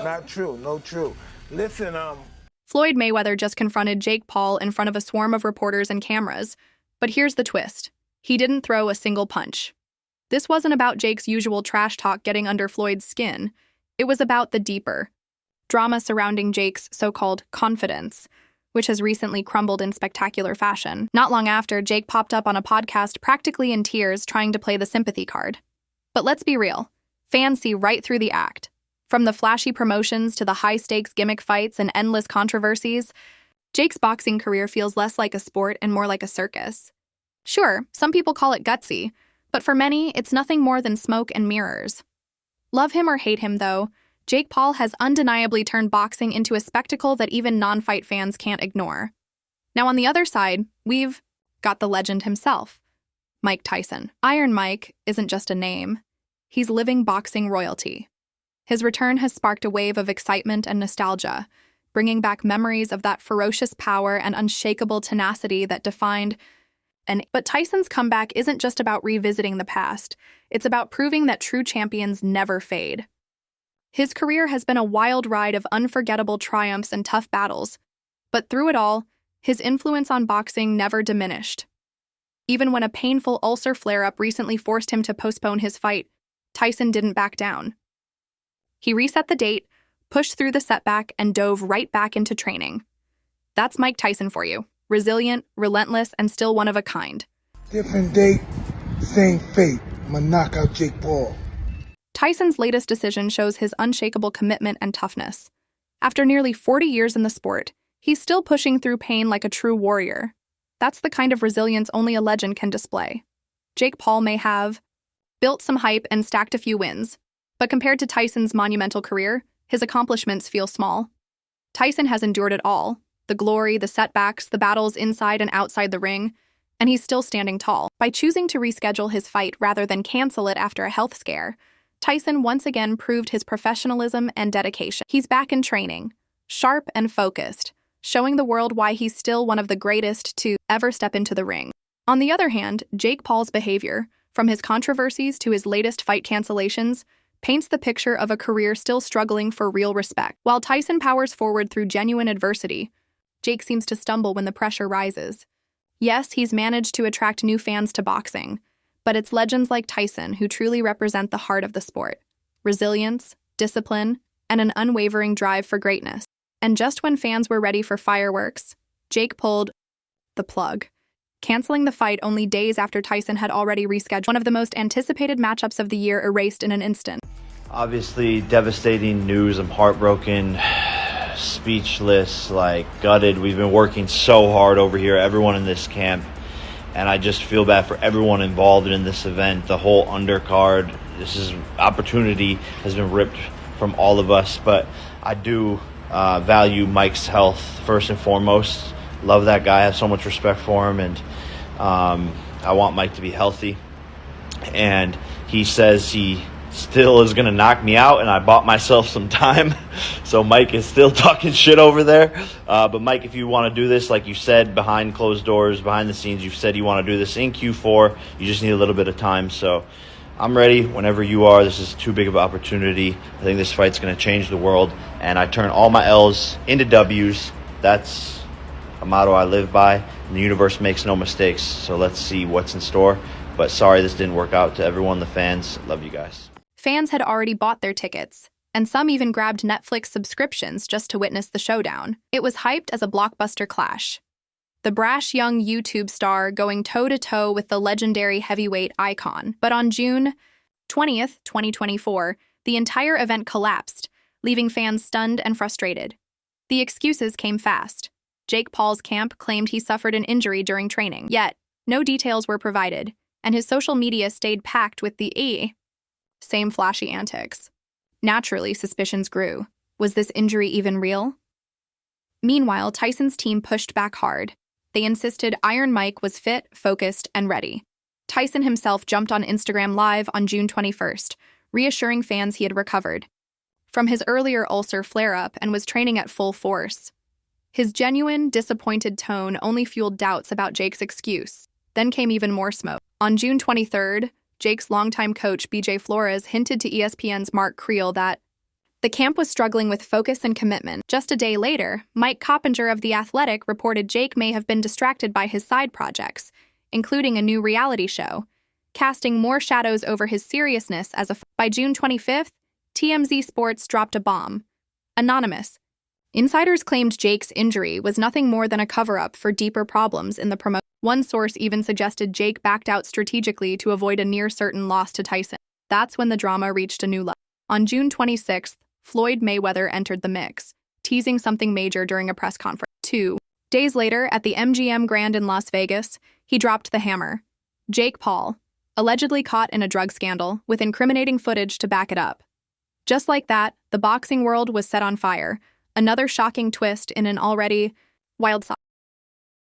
Not true, no true. Listen, Floyd Mayweather just confronted Jake Paul in front of a swarm of reporters and cameras. But here's the twist. He didn't throw a single punch. This wasn't about Jake's usual trash talk getting under Floyd's skin. It was about the deeper drama surrounding Jake's so-called confidence, which has recently crumbled in spectacular fashion. Not long after, Jake popped up on a podcast practically in tears trying to play the sympathy card. But let's be real. Fans see right through the act. From the flashy promotions to the high-stakes gimmick fights and endless controversies, Jake's boxing career feels less like a sport and more like a circus. Sure, some people call it gutsy, but for many, it's nothing more than smoke and mirrors. Love him or hate him, though, Jake Paul has undeniably turned boxing into a spectacle that even non-fight fans can't ignore. Now on the other side, we've got the legend himself, Mike Tyson. Iron Mike isn't just a name. He's living boxing royalty. His return has sparked a wave of excitement and nostalgia, bringing back memories of that ferocious power and unshakable tenacity that defined. But Tyson's comeback isn't just about revisiting the past. It's about proving that true champions never fade. His career has been a wild ride of unforgettable triumphs and tough battles, but through it all, his influence on boxing never diminished. Even when a painful ulcer flare-up recently forced him to postpone his fight, Tyson didn't back down. He reset the date, pushed through the setback, and dove right back into training. That's Mike Tyson for you. Resilient, relentless, and still one of a kind. different date, same fate. I'm gonna knock out Jake Paul. Tyson's latest decision shows his unshakable commitment and toughness. After nearly 40 years in the sport, he's still pushing through pain like a true warrior. That's the kind of resilience only a legend can display. Jake Paul may have built some hype and stacked a few wins, but compared to Tyson's monumental career, his accomplishments feel small. Tyson has endured it all, the glory, the setbacks, the battles inside and outside the ring, and he's still standing tall. By choosing to reschedule his fight rather than cancel it after a health scare, Tyson once again proved his professionalism and dedication. He's back in training, sharp and focused, showing the world why he's still one of the greatest to ever step into the ring. On the other hand, Jake Paul's behavior, from his controversies to his latest fight cancellations, paints the picture of a career still struggling for real respect. While Tyson powers forward through genuine adversity, Jake seems to stumble when the pressure rises. Yes, he's managed to attract new fans to boxing, but it's legends like Tyson who truly represent the heart of the sport: resilience, discipline, and an unwavering drive for greatness. And just when fans were ready for fireworks, Jake pulled the plug, canceling the fight only days after Tyson had already rescheduled. One of the most anticipated matchups of the year erased in an instant. Obviously, devastating news. I'm heartbroken, speechless, gutted. We've been working so hard over here, everyone in this camp, and I just feel bad for everyone involved in this event, the whole undercard. Opportunity has been ripped from all of us, but I do value Mike's health first and foremost. Love that guy, I have so much respect for him, and I want Mike to be healthy. And he says he still is going to knock me out, and I bought myself some time. So Mike is still talking shit over there. But Mike, if you want to do this, like you said, behind closed doors, behind the scenes, you've said you want to do this in Q4. You just need a little bit of time. So I'm ready whenever you are. This is too big of an opportunity. I think this fight's going to change the world, and I turn all my L's into W's. That's a motto I live by, and the universe makes no mistakes. So let's see what's in store. But sorry this didn't work out. To everyone, the fans, love you guys. Fans had already bought their tickets, and some even grabbed Netflix subscriptions just to witness the showdown. It was hyped as a blockbuster clash. The brash young YouTube star going toe-to-toe with the legendary heavyweight icon. But on June 20th, 2024, the entire event collapsed, leaving fans stunned and frustrated. The excuses came fast. Jake Paul's camp claimed he suffered an injury during training, yet no details were provided, and his social media stayed packed with the same flashy antics. Naturally, suspicions grew. Was this injury even real? Meanwhile, Tyson's team pushed back hard. They insisted Iron Mike was fit, focused, and ready. Tyson himself jumped on Instagram Live on June 21st, reassuring fans he had recovered from his earlier ulcer flare-up and was training at full force. His genuine, disappointed tone only fueled doubts about Jake's excuse. Then came even more smoke. On June 23rd, Jake's longtime coach, BJ Flores, hinted to ESPN's Mark Creel that the camp was struggling with focus and commitment. Just a day later, Mike Coppinger of The Athletic reported Jake may have been distracted by his side projects, including a new reality show, casting more shadows over his seriousness as a... By June 25th, TMZ Sports dropped a bomb. Anonymous. Insiders claimed Jake's injury was nothing more than a cover-up for deeper problems in the promotion. One source even suggested Jake backed out strategically to avoid a near-certain loss to Tyson. That's when the drama reached a new level. On June 26th, Floyd Mayweather entered the mix, teasing something major during a press conference. 2 days later, at the MGM Grand in Las Vegas, he dropped the hammer. Jake Paul, allegedly caught in a drug scandal, with incriminating footage to back it up. Just like that, the boxing world was set on fire, another shocking twist in an already wild side.